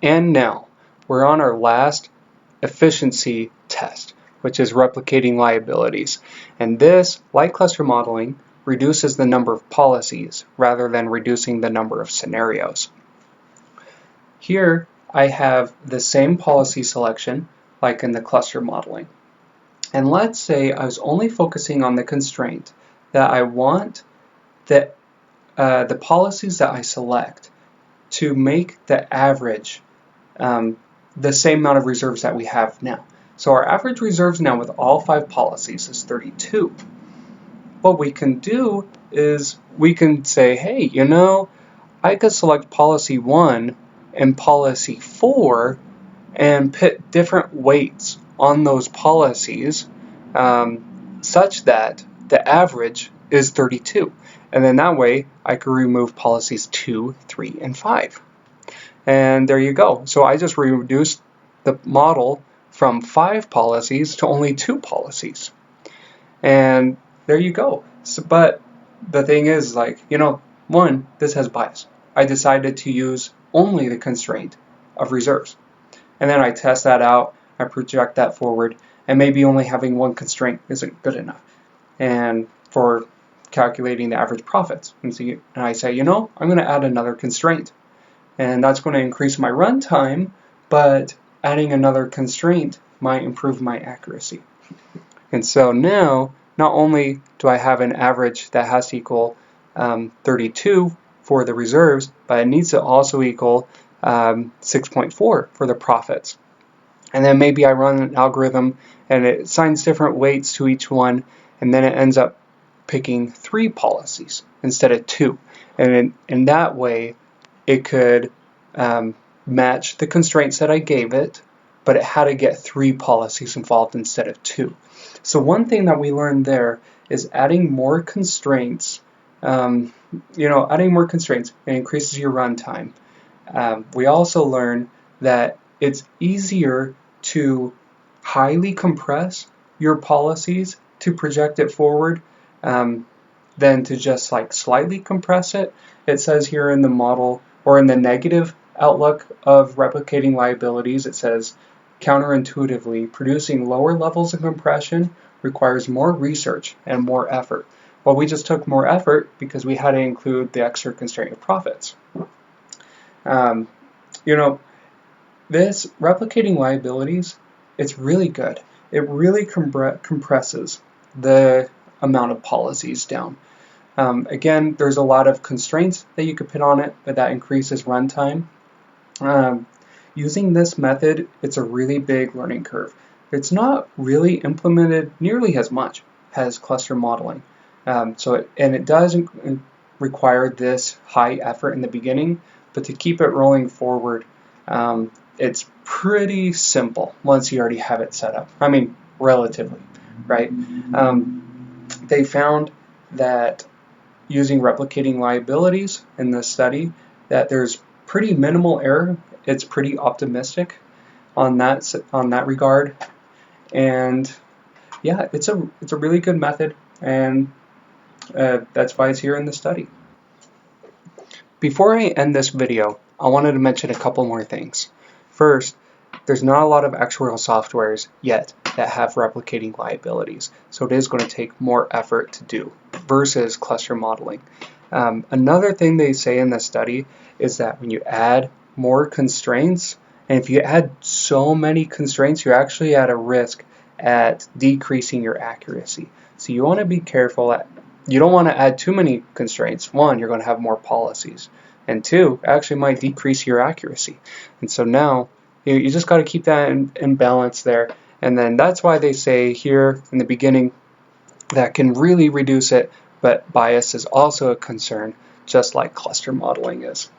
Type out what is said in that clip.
And now we're on our last efficiency test, which is replicating liabilities. And this, like cluster modeling, reduces the number of policies rather than reducing the number of scenarios. Here I have the same policy selection like in the cluster modeling. And let's say I was only focusing on the constraint that I want that the policies that I select to make the average the same amount of reserves that we have now. So our average reserves now with all 5 policies is 32. What we can do is we can say, hey, you know, I could select policy 1 and policy 4 and put different weights on those policies such that the average is 32. And then that way I could remove policies 2, 3, and 5. And there you go. So I just reduced the model from 5 policies to only 2 policies. And there you go. So, but the thing is, like, you know, one, this has bias. I decided to use only the constraint of reserves. And then I test that out, I project that forward, and maybe only having one constraint isn't good enough. And for calculating the average profits. And I say, you know, I'm going to add another constraint. And that's going to increase my runtime, but adding another constraint might improve my accuracy. And so now, not only do I have an average that has to equal 32 for the reserves, but it needs to also equal 6.4 for the profits. And then maybe I run an algorithm and it assigns different weights to each one, and then it ends up picking 3 policies instead of 2. And in that way, it could match the constraints that I gave it, but it had to get 3 policies involved instead of 2. So one thing that we learned there is adding more constraints. Adding more constraints, it increases your runtime. We also learned that it's easier to highly compress your policies to project it forward than to just like slightly compress it. It says here in the model, or in the negative outlook of replicating liabilities, it says counterintuitively, producing lower levels of compression requires more research and more effort. Well, we just took more effort because we had to include the extra constraint of profits. This replicating liabilities, it's really good. It really compresses the amount of policies down. Again, there's a lot of constraints that you could put on it, but that increases runtime. Using this method, it's a really big learning curve. It's not really implemented nearly as much as cluster modeling. It does require this high effort in the beginning, but to keep it rolling forward, it's pretty simple once you already have it set up. I mean, relatively, right? They found that using replicating liabilities in this study, that there's pretty minimal error. It's pretty optimistic on that regard, and yeah, it's a really good method, and that's why it's here in the study. Before I end this video, I wanted to mention a couple more things. First, there's not a lot of actuarial softwares yet that have replicating liabilities, so it is going to take more effort to do versus cluster modeling. Another thing they say in the study is that when you add more constraints, and if you add so many constraints, you're actually at a risk at decreasing your accuracy. So you want to be careful. You don't want to add too many constraints. One, you're going to have more policies, and two, it actually might decrease your accuracy. And so now you just got to keep that in balance there. And then that's why they say here in the beginning that can really reduce it, but bias is also a concern, just like cluster modeling is.